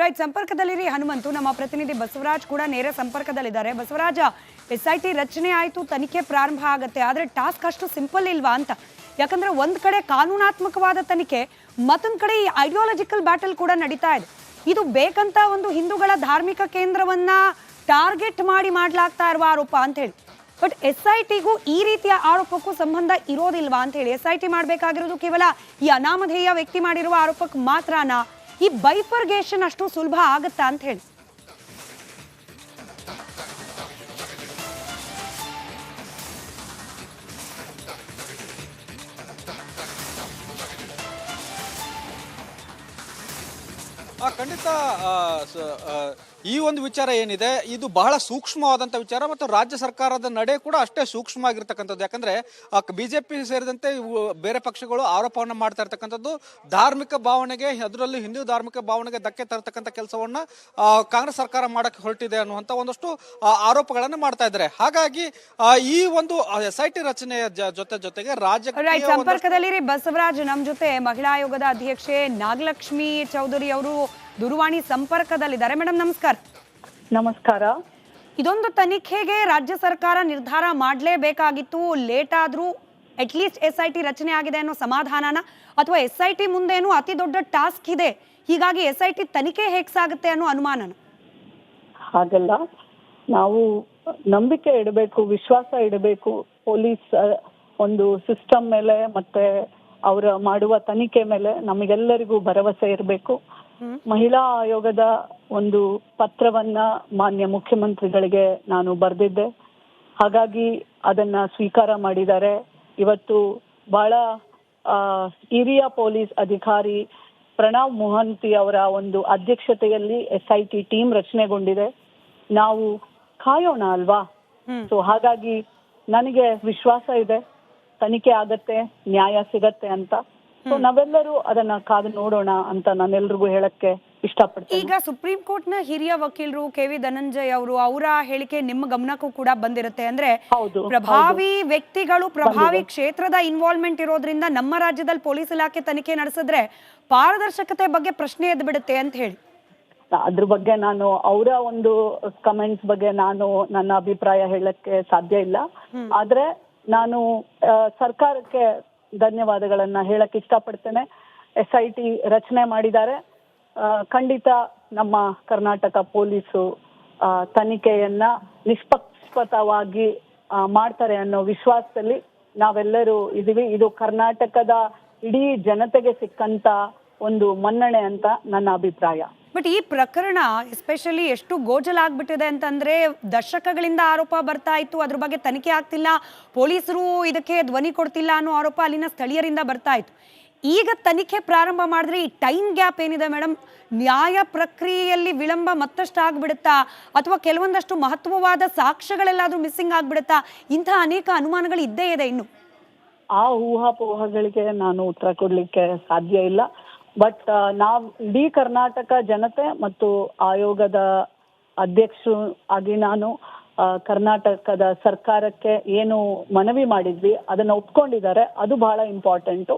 Right, ಸಂಪರ್ಕದಲ್ಲಿರಿ Hanumanthu. ನಮ್ಮ ಪ್ರತಿನಿಧಿ ಬಸವರಾಜ್ ಕೂಡ ನೇರ ಸಂಪರ್ಕದಲ್ಲಿದ್ದಾರೆ. ಬಸವರಾಜ, SIT ರಚನೆ ಆಯಿತು, ತನಿಖೆ ಪ್ರಾರಂಭ ಆಗುತ್ತೆ, ಆದರೆ ಟಾಸ್ಕ್ ಅಷ್ಟು ಸಿಂಪಲ್ ಇಲ್ವಾ ಅಂತ? ಯಾಕಂದ್ರೆ ಒಂದ್ ಕಡೆ ಕಾನೂನಾತ್ಮಕವಾದ ತನಿಖೆ, ಮತ್ತೊಂದ್ ಕಡೆ ಈ ಐಡಿಯಾಲಜಿಕಲ್ ಬ್ಯಾಟಲ್ ಕೂಡ ನಡೀತಾ ಇದೆ. ಇದು ಬೇಕಂತ ಒಂದು ಹಿಂದೂಗಳ ಧಾರ್ಮಿಕ ಕೇಂದ್ರವನ್ನ ಟಾರ್ಗೆಟ್ ಮಾಡಿ ಮಾಡ್ಲಾಗ್ತಾ ಇರುವ ಆರೋಪ ಅಂತ ಹೇಳಿ. ಬಟ್ SITಗೂ ಈ ರೀತಿಯ ಆರೋಪಕ್ಕೂ ಸಂಬಂಧ ಇರೋದಿಲ್ವಾ ಅಂತ ಹೇಳಿ. SIT ಮಾಡಬೇಕಾಗಿರೋದು ಕೇವಲ ಈ ಅನಾಮಧೇಯ ವ್ಯಕ್ತಿ ಮಾಡಿರುವ ಆರೋಪಕ್ಕೆ ಮಾತ್ರನಾ? ಈ ಬೈಫರ್ಗೇಷನ್ ಅಷ್ಟು ಸುಲಭ ಆಗತ್ತಾ ಅಂತ ಹೇಳಿ? ಖಂಡಿತ ಈ ಒಂದು ವಿಚಾರ ಏನಿದೆ ಇದು ಬಹಳ ಸೂಕ್ಷ್ಮವಾದಂಥ ವಿಚಾರ ಮತ್ತು ರಾಜ್ಯ ಸರ್ಕಾರದ ನಡೆ ಕೂಡ ಅಷ್ಟೇ ಸೂಕ್ಷ್ಮವಾಗಿರ್ತಕ್ಕಂಥದ್ದು. ಯಾಕಂದ್ರೆ ಬಿಜೆಪಿ ಸೇರಿದಂತೆ ಬೇರೆ ಪಕ್ಷಗಳು ಆರೋಪವನ್ನು ಮಾಡ್ತಾ ಇರ್ತಕ್ಕಂಥದ್ದು ಧಾರ್ಮಿಕ ಭಾವನೆಗೆ, ಅದರಲ್ಲೂ ಹಿಂದೂ ಧಾರ್ಮಿಕ ಭಾವನೆಗೆ ಧಕ್ಕೆ ತರತಕ್ಕಂಥ ಕೆಲಸವನ್ನ ಕಾಂಗ್ರೆಸ್ ಸರ್ಕಾರ ಮಾಡಕ್ಕೆ ಹೊರಟಿದೆ ಅನ್ನುವಂಥ ಒಂದಷ್ಟು ಆರೋಪಗಳನ್ನು ಮಾಡ್ತಾ ಇದ್ದಾರೆ. ಹಾಗಾಗಿ ಈ ಒಂದು SIT ರಚನೆಯ ಜೊತೆಗೆ ರಾಜ್ಯ ಸಂಪರ್ಕದಲ್ಲಿ ಬಸವರಾಜ್ ನಮ್ಮ ಜೊತೆ ಮಹಿಳಾ ಆಯೋಗದ ಅಧ್ಯಕ್ಷೆ ನಾಗಲಕ್ಷ್ಮಿ ಚೌಧರಿ ಅವರು ದೂರವಾಣಿ ಸಂಪರ್ಕದಲ್ಲಿದ್ದಾರೆ. ಮೇಡಮ್ ನಮಸ್ಕಾರ. ನಮಸ್ಕಾರ. ಇದೊಂದು ತನಿಖೆಗೆ ರಾಜ್ಯ ಸರ್ಕಾರ ನಿರ್ಧಾರ ಮಾಡಲೇಬೇಕಾಗಿತ್ತು, ಲೇಟ್ ಆದ್ರೂ ಅಟ್ಲೀಸ್ಟ್ SIT ರಚನೆ ಆಗಿದೆ ಅನ್ನೋ ಸಮಾಧಾನನ, ಅಥವಾ SIT ಮುಂದೇನು ಅತಿ ದೊಡ್ಡ ಟಾಸ್ಕ್ ಇದೆ ಹೀಗಾಗಿ SIT ತನಿಖೆ ಹೇಗೆ ಸಾಗುತ್ತೆ ಅನ್ನೋ ಅನುಮಾನನ? ಹಾಗಲ್ಲ, ನಾವು ನಂಬಿಕೆ ಇಡಬೇಕು, ವಿಶ್ವಾಸ ಇಡಬೇಕು ಪೊಲೀಸ್ ಒಂದು ಸಿಸ್ಟಮ್ ಮೇಲೆ, ಮತ್ತೆ ಅವರ ಮಾಡುವ ತನಿಖೆ ಮೇಲೆ ನಮಗೆಲ್ಲರಿಗೂ ಭರವಸೆ ಇರಬೇಕು. ಮಹಿಳಾ ಆಯೋಗದ ಒಂದು ಪತ್ರವನ್ನ ಮಾನ್ಯ ಮುಖ್ಯಮಂತ್ರಿಗಳಿಗೆ ನಾನು ಬರೆದಿದ್ದೆ. ಹಾಗಾಗಿ ಅದನ್ನ ಸ್ವೀಕಾರ ಮಾಡಿದ್ದಾರೆ. ಇವತ್ತು ಬಹಳ ಹಿರಿಯ ಪೊಲೀಸ್ ಅಧಿಕಾರಿ ಪ್ರಣವ್ ಮೊಹಂತಿ ಅವರ ಒಂದು ಅಧ್ಯಕ್ಷತೆಯಲ್ಲಿ SIT ಟೀಮ್ ರಚನೆಗೊಂಡಿದೆ. ನಾವು ಕಾಯೋಣ ಅಲ್ವಾ? ಸೊ ಹಾಗಾಗಿ ನನಗೆ ವಿಶ್ವಾಸ ಇದೆ, ತನಿಖೆ ಆಗತ್ತೆ, ನ್ಯಾಯ ಸಿಗತ್ತೆ ಅಂತ. ಸೊ ನಾವೆಲ್ಲರೂ ಅದನ್ನ ಕಾದು ನೋಡೋಣ ಅಂತ ನಾನೆಲ್ರಿಗೂ ಹೇಳಕ್ಕೆ ಇಷ್ಟಪಡ್ತೀನಿ. ಈಗ ಸುಪ್ರೀಂ ಕೋರ್ಟ್ ನ ಹಿರಿಯ ವಕೀಲರು KV ಧನಂಜಯ್ ಅವರು, ಅವರ ಹೇಳಿಕೆ ನಿಮ್ಮ ಗಮನಕ್ಕೂ ಕೂಡ ಬಂದಿರುತ್ತೆ. ಅಂದ್ರೆ ಪ್ರಭಾವಿ ವ್ಯಕ್ತಿಗಳು, ಪ್ರಭಾವಿ ಕ್ಷೇತ್ರದ ಇನ್ವಾಲ್ವ್ಮೆಂಟ್ ಇರೋದ್ರಿಂದ ನಮ್ಮ ರಾಜ್ಯದಲ್ಲಿ ಪೊಲೀಸ್ ಇಲಾಖೆ ತನಿಖೆ ನಡೆಸಿದ್ರೆ ಪಾರದರ್ಶಕತೆ ಬಗ್ಗೆ ಪ್ರಶ್ನೆ ಎದ್ದು ಬಿಡುತ್ತೆ ಅಂತ ಹೇಳಿ. ಅದ್ರ ಬಗ್ಗೆ ನಾನು ಅವರ ಒಂದು ಕಮೆಂಟ್ಸ್ ಬಗ್ಗೆ ನಾನು ನನ್ನ ಅಭಿಪ್ರಾಯ ಹೇಳಕ್ಕೆ ಸಾಧ್ಯ ಇಲ್ಲ. ಆದ್ರೆ ನಾನು ಸರ್ಕಾರಕ್ಕೆ ಧನ್ಯವಾದಗಳನ್ನ ಹೇಳಕ್ ಇಷ್ಟಪಡ್ತೇನೆ. SIT ರಚನೆ ಮಾಡಿದ್ದಾರೆ. ಖಂಡಿತ ನಮ್ಮ ಕರ್ನಾಟಕ ಪೊಲೀಸು ತನಿಖೆಯನ್ನ ನಿಷ್ಪಕ್ಷಪಾತವಾಗಿ ಮಾಡ್ತಾರೆ ಅನ್ನೋ ವಿಶ್ವಾಸದಲ್ಲಿ ನಾವೆಲ್ಲರೂ ಇದೀವಿ. ಇದು ಕರ್ನಾಟಕದ ಇಡೀ ಜನತೆಗೆ ಸಿಕ್ಕಂತ ಒಂದು ಮನ್ನಣೆ ಅಂತ ನನ್ನ ಅಭಿಪ್ರಾಯ. ಬಟ್ ಈ ಪ್ರಕರಣ ಎಸ್ಪೆಷಲಿ ಎಷ್ಟು ಗೋಜಲಾಗ್ಬಿಟ್ಟಿದೆ ಅಂತಂದ್ರೆ, ದಶಕಗಳಿಂದ ಆರೋಪ ಬರ್ತಾ ಇತ್ತು, ಅದ್ರ ಬಗ್ಗೆ ತನಿಖೆ ಆಗ್ತಿಲ್ಲ, ಪೊಲೀಸರು ಇದಕ್ಕೆ ಧ್ವನಿ ಕೊಡ್ತಿಲ್ಲ ಅನ್ನೋ ಆರೋಪ ಅಲ್ಲಿನ ಸ್ಥಳೀಯರಿಂದ ಬರ್ತಾ ಇತ್ತು. ಈಗ ತನಿಖೆ ಪ್ರಾರಂಭ ಮಾಡಿದ್ರೆ ಈ ಟೈಮ್ ಗ್ಯಾಪ್ ಏನಿದೆ ಮೇಡಮ್, ನ್ಯಾಯ ಪ್ರಕ್ರಿಯೆಯಲ್ಲಿ ವಿಳಂಬ ಮತ್ತಷ್ಟು ಆಗ್ಬಿಡುತ್ತಾ, ಅಥವಾ ಕೆಲವೊಂದಷ್ಟು ಮಹತ್ವವಾದ ಸಾಕ್ಷ್ಯಗಳೆಲ್ಲಾದ್ರೂ ಮಿಸ್ಸಿಂಗ್ ಆಗ್ಬಿಡುತ್ತಾ? ಇಂತಹ ಅನೇಕ ಅನುಮಾನಗಳು ಇದ್ದೇ ಇದೆ. ಇನ್ನು ಆ ಊಹಾಪೋಹಗಳಿಗೆ ನಾನು ಉತ್ತರ ಕೊಡ್ಲಿಕ್ಕೆ ಸಾಧ್ಯ ಇಲ್ಲ. ಬಟ್ ನಾವು ಇಡೀ ಕರ್ನಾಟಕ ಜನತೆ ಮತ್ತು ಆಯೋಗದ ಅಧ್ಯಕ್ಷರು ಆಗಿ ನಾನು ಕರ್ನಾಟಕದ ಸರ್ಕಾರಕ್ಕೆ ಏನು ಮನವಿ ಮಾಡಿದ್ವಿ ಅದನ್ನ ಒಪ್ಕೊಂಡಿದ್ದಾರೆ. ಅದು ಬಹಳ ಇಂಪಾರ್ಟೆಂಟು.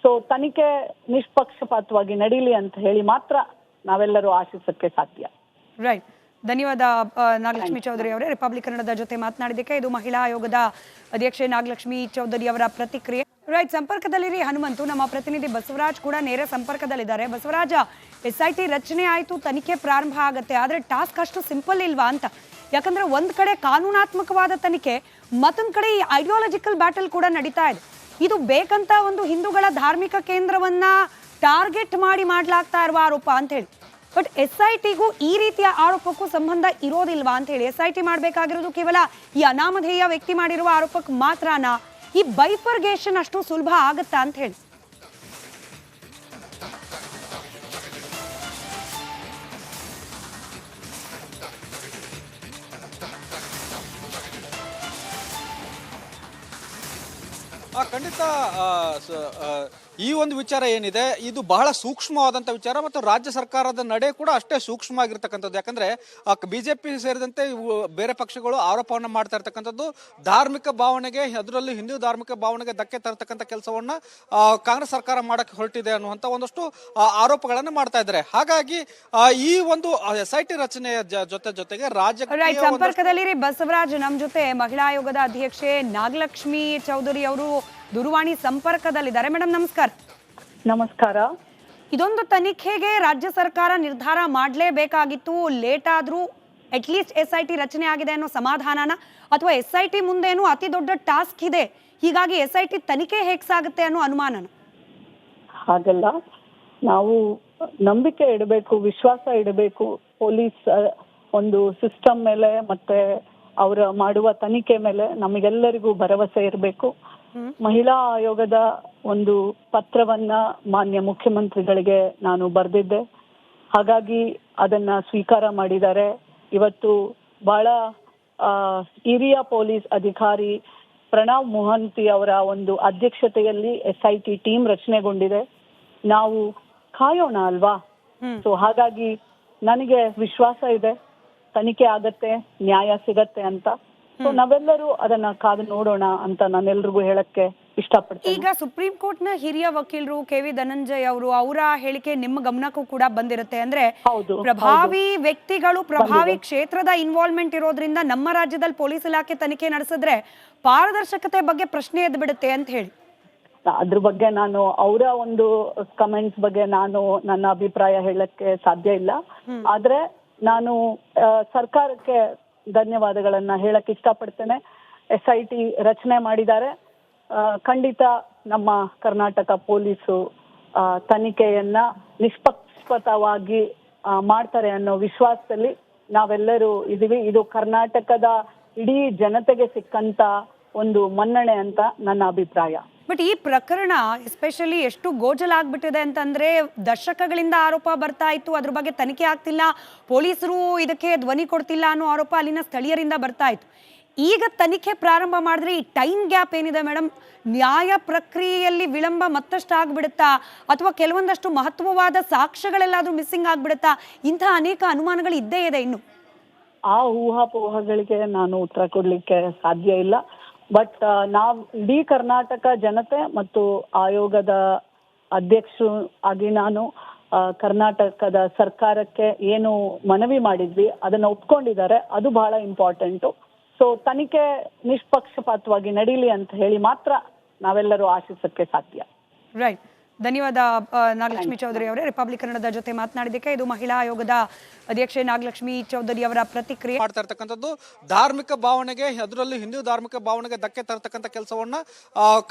ಸೊ ತನಿಖೆ ನಿಷ್ಪಕ್ಷಪಾತವಾಗಿ ನಡೀಲಿ ಅಂತ ಹೇಳಿ ಮಾತ್ರ ನಾವೆಲ್ಲರೂ ಆಶಿಸಕ್ಕೆ ಸಾಧ್ಯ. ರೈಟ್, ಧನ್ಯವಾದ ನಾಗಲಕ್ಷ್ಮಿ ಚೌಧರಿ ಅವರೇ. ರಿಪಬ್ಲಿಕ್ ಕನ್ನಡದ ಜೊತೆ ಮಾತನಾಡಿದ್ದಕ್ಕೆ. ಇದು ಮಹಿಳಾ ಆಯೋಗದ ಅಧ್ಯಕ್ಷೆ ನಾಗಲಕ್ಷ್ಮಿ ಚೌಧರಿ ಅವರ ಪ್ರತಿಕ್ರಿಯೆ. ರೈಟ್, ಸಂಪರ್ಕದಲ್ಲಿರಿ ಹನುಮಂತು. ನಮ್ಮ ಪ್ರತಿನಿಧಿ ಬಸವರಾಜ್ ಕೂಡ ನೇರ ಸಂಪರ್ಕದಲ್ಲಿದ್ದಾರೆ. ಬಸವರಾಜ, SIT ರಚನೆ ಆಯಿತು, ತನಿಖೆ ಪ್ರಾರಂಭ ಆಗುತ್ತೆ, ಆದರೆ ಟಾಸ್ಕ್ ಅಷ್ಟು ಸಿಂಪಲ್ ಇಲ್ವಾ ಅಂತ? ಯಾಕಂದ್ರೆ ಒಂದ್ ಕಡೆ ಕಾನೂನಾತ್ಮಕವಾದ ತನಿಖೆ, ಮತ್ತೊಂದ್ ಕಡೆ ಈ ಐಡಿಯಾಲಜಿಕಲ್ ಬ್ಯಾಟಲ್ ಕೂಡ ನಡೀತಾ ಇದೆ. ಇದು ಬೇಕಂತ ಒಂದು ಹಿಂದೂಗಳ ಧಾರ್ಮಿಕ ಕೇಂದ್ರವನ್ನ ಟಾರ್ಗೆಟ್ ಮಾಡಿ ಮಾಡ್ಲಾಗ್ತಾ ಇರುವ ಆರೋಪ ಅಂತ ಹೇಳಿ. ಬಟ್ SITಗೂ ಈ ರೀತಿಯ ಆರೋಪಕ್ಕೂ ಸಂಬಂಧ ಇರೋದಿಲ್ವಾ ಅಂತ ಹೇಳಿ. SIT ಮಾಡಬೇಕಾಗಿರೋದು ಕೇವಲ ಈ ಅನಾಮಧೇಯ ವ್ಯಕ್ತಿ ಮಾಡಿರುವ ಆರೋಪಕ್ಕೆ ಮಾತ್ರನಾ? ಈ ಬೈಫರ್ಗೇಷನ್ ಅಷ್ಟು ಸುಲಭ ಆಗತ್ತಾ ಅಂತ ಹೇಳಿ? ಖಂಡಿತ ಈ ಒಂದು ವಿಚಾರ ಏನಿದೆ ಇದು ಬಹಳ ಸೂಕ್ಷ್ಮವಾದಂಥ ವಿಚಾರ ಮತ್ತು ರಾಜ್ಯ ಸರ್ಕಾರದ ನಡೆ ಕೂಡ ಅಷ್ಟೇ ಸೂಕ್ಷ್ಮ ಆಗಿರ್ತಕ್ಕಂಥದ್ದು. ಯಾಕಂದ್ರೆ ಬಿಜೆಪಿ ಸೇರಿದಂತೆ ಇವು ಬೇರೆ ಪಕ್ಷಗಳು ಆರೋಪವನ್ನು ಮಾಡ್ತಾ ಇರ್ತಕ್ಕಂಥದ್ದು ಧಾರ್ಮಿಕ ಭಾವನೆಗೆ, ಅದರಲ್ಲಿ ಹಿಂದೂ ಧಾರ್ಮಿಕ ಭಾವನೆಗೆ ಧಕ್ಕೆ ತರತಕ್ಕಂಥ ಕೆಲಸವನ್ನ ಕಾಂಗ್ರೆಸ್ ಸರ್ಕಾರ ಮಾಡಕ್ಕೆ ಹೊರಟಿದೆ ಅನ್ನುವಂಥ ಒಂದಷ್ಟು ಆರೋಪಗಳನ್ನು ಮಾಡ್ತಾ ಇದ್ದಾರೆ. ಹಾಗಾಗಿ ಈ ಒಂದು SIT ರಚನೆಯ ಜೊತೆಗೆ ರೈಟ್, ಸಂಪರ್ಕದಲ್ಲಿ ಬಸವರಾಜ್ ನಮ್ ಜೊತೆ ಮಹಿಳಾ ಆಯೋಗದ ಅಧ್ಯಕ್ಷೆ ನಾಗಲಕ್ಷ್ಮಿ ಚೌಧರಿ ಅವರು ದೂರವಾಣಿ ಸಂಪರ್ಕದಲ್ಲಿದ್ದಾರೆ. ಮೇಡಮ್ ನಮಸ್ಕಾರ. ನಮಸ್ಕಾರ. ಇದೊಂದು ತನಿಖೆಗೆ ರಾಜ್ಯ ಸರ್ಕಾರ ನಿರ್ಧಾರ ಮಾಡಲೇಬೇಕಾಗಿತ್ತು, ಲೇಟ್ ಆದ್ರೂ ಅಟ್ಲೀಸ್ಟ್ SIT ರಚನೆ ಆಗಿದೆ ಅನ್ನೋ ಸಮಾಧಾನನ, ಅಥವಾ SIT ಮುಂದೇನು ಅತಿ ದೊಡ್ಡ ಟಾಸ್ಕ್ ಇದೆ ಹೀಗಾಗಿ SIT ತನಿಖೆ ಹೇಗೆ ಸಾಗುತ್ತೆ ಅನ್ನೋ ಅನುಮಾನನ? ಹಾಗಲ್ಲ, ನಾವು ನಂಬಿಕೆ ಇಡಬೇಕು, ವಿಶ್ವಾಸ ಇಡಬೇಕು ಪೊಲೀಸ್ ಒಂದು ಸಿಸ್ಟಮ್ ಮೇಲೆ, ಮತ್ತೆ ಅವರ ಮಾಡುವ ತನಿಖೆ ಮೇಲೆ ನಮಗೆಲ್ಲರಿಗೂ ಭರವಸೆ ಇರಬೇಕು. ಮಹಿಳಾ ಆಯೋಗದ ಒಂದು ಪತ್ರವನ್ನ ಮಾನ್ಯ ಮುಖ್ಯಮಂತ್ರಿಗಳಿಗೆ ನಾನು ಬರೆದಿದ್ದೆ. ಹಾಗಾಗಿ ಅದನ್ನ ಸ್ವೀಕಾರ ಮಾಡಿದ್ದಾರೆ. ಇವತ್ತು ಬಹಳ ಹಿರಿಯ ಪೊಲೀಸ್ ಅಧಿಕಾರಿ ಪ್ರಣವ್ ಮೊಹಂತಿ ಅವರ ಒಂದು ಅಧ್ಯಕ್ಷತೆಯಲ್ಲಿ SIT ಟೀಮ್ ರಚನೆಗೊಂಡಿದೆ. ನಾವು ಕಾಯೋಣ ಅಲ್ವಾ? ಸೊ ಹಾಗಾಗಿ ನನಗೆ ವಿಶ್ವಾಸ ಇದೆ, ತನಿಖೆ ಆಗತ್ತೆ, ನ್ಯಾಯ ಸಿಗತ್ತೆ ಅಂತ. ಸೊ ನಾವೆಲ್ಲರೂ ಅದನ್ನ ಕಾದು ನೋಡೋಣ ಅಂತ ನಾನೆಲ್ರಿಗೂ ಹೇಳಕ್ಕೆ ಇಷ್ಟಪಡ್ತೀನಿ. ಈಗ ಸುಪ್ರೀಂ ಕೋರ್ಟ್ ನ ಹಿರಿಯ ವಕೀಲರು KV ಧನಂಜಯ್ ಅವರು, ಅವರ ಹೇಳಿಕೆ ನಿಮ್ಮ ಗಮನಕ್ಕೂ ಕೂಡ ಬಂದಿರುತ್ತೆ. ಅಂದ್ರೆ ಪ್ರಭಾವಿ ವ್ಯಕ್ತಿಗಳು, ಪ್ರಭಾವಿ ಕ್ಷೇತ್ರದ ಇನ್ವಾಲ್ವ್ಮೆಂಟ್ ಇರೋದ್ರಿಂದ ನಮ್ಮ ರಾಜ್ಯದಲ್ಲಿ ಪೊಲೀಸ್ ಇಲಾಖೆ ತನಿಖೆ ನಡೆಸಿದ್ರೆ ಪಾರದರ್ಶಕತೆ ಬಗ್ಗೆ ಪ್ರಶ್ನೆ ಎದ್ದು ಬಿಡುತ್ತೆ ಅಂತ ಹೇಳಿ. ಅದ್ರ ಬಗ್ಗೆ ನಾನು ಅವರ ಒಂದು ಕಮೆಂಟ್ಸ್ ಬಗ್ಗೆ ನಾನು ನನ್ನ ಅಭಿಪ್ರಾಯ ಹೇಳಕ್ಕೆ ಸಾಧ್ಯ ಇಲ್ಲ. ಆದ್ರೆ ನಾನು ಸರ್ಕಾರಕ್ಕೆ ಧನ್ಯವಾದಗಳನ್ನ ಹೇಳಕ್ ಇಷ್ಟಪಡ್ತೇನೆ. SIT ರಚನೆ ಮಾಡಿದ್ದಾರೆ. ಖಂಡಿತ ನಮ್ಮ ಕರ್ನಾಟಕ ಪೊಲೀಸು ತನಿಖೆಯನ್ನ ನಿಷ್ಪಕ್ಷಪಾತವಾಗಿ ಮಾಡ್ತಾರೆ ಅನ್ನೋ ವಿಶ್ವಾಸದಲ್ಲಿ ನಾವೆಲ್ಲರೂ ಇದೀವಿ. ಇದು ಕರ್ನಾಟಕದ ಇಡೀ ಜನತೆಗೆ ಸಿಕ್ಕಂತ ಒಂದು ಮನ್ನಣೆ ಅಂತ ನನ್ನ ಅಭಿಪ್ರಾಯ. ಬಟ್ ಈ ಪ್ರಕರಣ ಎಸ್ಪೆಷಲಿ ಎಷ್ಟು ಗೋಜಲಾಗ್ಬಿಟ್ಟಿದೆ ಅಂತಂದ್ರೆ, ದಶಕಗಳಿಂದ ಆರೋಪ ಬರ್ತಾ ಇತ್ತು, ಅದ್ರ ಬಗ್ಗೆ ತನಿಖೆ ಆಗ್ತಿಲ್ಲ, ಪೊಲೀಸರು ಇದಕ್ಕೆ ಧ್ವನಿ ಕೊಡ್ತಿಲ್ಲ ಅನ್ನೋ ಆರೋಪ ಅಲ್ಲಿನ ಸ್ಥಳೀಯರಿಂದ ಬರ್ತಾ ಇತ್ತು. ಈಗ ತನಿಖೆ ಪ್ರಾರಂಭ ಮಾಡಿದ್ರೆ ಈ ಟೈಮ್ ಗ್ಯಾಪ್ ಏನಿದೆ ಮೇಡಮ್, ನ್ಯಾಯ ಪ್ರಕ್ರಿಯೆಯಲ್ಲಿ ವಿಳಂಬ ಮತ್ತಷ್ಟು ಆಗ್ಬಿಡುತ್ತಾ, ಅಥವಾ ಕೆಲವೊಂದಷ್ಟು ಮಹತ್ವವಾದ ಸಾಕ್ಷ್ಯಗಳೆಲ್ಲಾದ್ರೂ ಮಿಸ್ಸಿಂಗ್ ಆಗ್ಬಿಡುತ್ತಾ? ಇಂತಹ ಅನೇಕ ಅನುಮಾನಗಳು ಇದ್ದೇ ಇದೆ. ಇನ್ನು ಆ ಊಹಾಪೋಹಗಳಿಗೆ ನಾನು ಉತ್ತರ ಕೊಡ್ಲಿಕ್ಕೆ ಸಾಧ್ಯ ಇಲ್ಲ. ಬಟ್ ನಾವ್ ಇಡೀ ಕರ್ನಾಟಕ ಜನತೆ ಮತ್ತು ಆಯೋಗದ ಅಧ್ಯಕ್ಷರು ಆಗಿ ನಾನು ಕರ್ನಾಟಕದ ಸರ್ಕಾರಕ್ಕೆ ಏನು ಮನವಿ ಮಾಡಿದ್ವಿ ಅದನ್ನ ಒಪ್ಕೊಂಡಿದ್ದಾರೆ. ಅದು ಬಹಳ ಇಂಪಾರ್ಟೆಂಟು. ಸೊ ತನಿಖೆ ನಿಷ್ಪಕ್ಷಪಾತವಾಗಿ ನಡೀಲಿ ಅಂತ ಹೇಳಿ ಮಾತ್ರ ನಾವೆಲ್ಲರೂ ಆಶಿಸಕ್ಕೆ ಸಾಧ್ಯ. ರೈಟ್, ಧನ್ಯವಾದ ನಾಗಲಕ್ಷ್ಮಿ ಚೌಧರಿ ಅವರೇ. ರಿಪಬ್ಲಿಕ್ ಕನ್ನಡದ ಜೊತೆ ಮಾತನಾಡಿದ್ದಕ್ಕೆ. ಇದು ಮಹಿಳಾ ಆಯೋಗದ ಅಧ್ಯಕ್ಷೆ ನಾಗಲಕ್ಷ್ಮಿ ಚೌಧರಿ ಅವರ ಪ್ರತಿಕ್ರಿಯೆ. ಮಾಡ್ತಾ ಇರ್ತಕ್ಕಂಥದ್ದು ಧಾರ್ಮಿಕ ಭಾವನೆಗೆ, ಅದರಲ್ಲಿ ಹಿಂದೂ ಧಾರ್ಮಿಕ ಭಾವನೆಗೆ ಧಕ್ಕೆ ತರತಕ್ಕಂಥ ಕೆಲಸವನ್ನ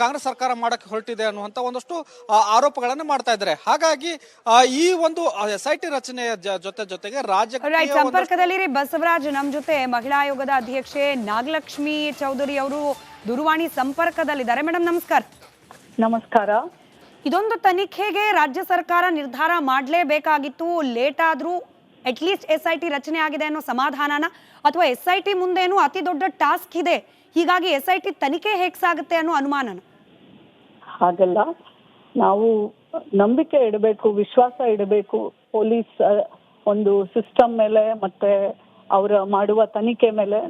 ಕಾಂಗ್ರೆಸ್ ಸರ್ಕಾರ ಮಾಡಕ್ಕೆ ಹೊರಟಿದೆ ಅನ್ನುವಂಥ ಒಂದಷ್ಟು ಆರೋಪಗಳನ್ನು ಮಾಡ್ತಾ ಇದ್ದಾರೆ. ಹಾಗಾಗಿ ಈ ಒಂದು SIT ರಚನೆಯ ಜೊತೆಗೆ ರೈಟ್, ಸಂಪರ್ಕದಲ್ಲಿ ಬಸವರಾಜ್ ನಮ್ ಜೊತೆ ಮಹಿಳಾ ಆಯೋಗದ ಅಧ್ಯಕ್ಷೆ ನಾಗಲಕ್ಷ್ಮಿ ಚೌಧರಿ ಅವರು ದೂರವಾಣಿ ಸಂಪರ್ಕದಲ್ಲಿದ್ದಾರೆ. ಮೇಡಮ್ ನಮಸ್ಕಾರ. ನಮಸ್ಕಾರ. ಇದೊಂದು ತನಿಖೆಗೆ ರಾಜ್ಯ ಸರ್ಕಾರ ನಿರ್ಧಾರ ಮಾಡಲೇಬೇಕಾಗಿತ್ತು, ಲೇಟ್ ಆದ್ರೂ ಅಟ್ಲೀಸ್ಟ್ SIT ರಚನೆ ಆಗಿದೆ ಅನ್ನೋ ಸಮಾಧಾನನ, ಅಥವಾ SIT ಮುಂದೇನು ಅತಿ ದೊಡ್ಡ ಟಾಸ್ಕ್ ಇದೆ ಹೀಗಾಗಿ SIT ತನಿಖೆ ಹೇಗೆ ಸಾಗುತ್ತೆ ಅನ್ನೋ ಅನುಮಾನನ? ಹಾಗಲ್ಲ, ನಾವು ನಂಬಿಕೆ ಇಡಬೇಕು, ವಿಶ್ವಾಸ ಇಡಬೇಕು ಪೊಲೀಸ್ ಒಂದು ಸಿಸ್ಟಮ್ ಮೇಲೆ, ಮತ್ತೆ ಅವರ ಮಾಡುವ ತನಿಖೆ ಮೇಲೆ.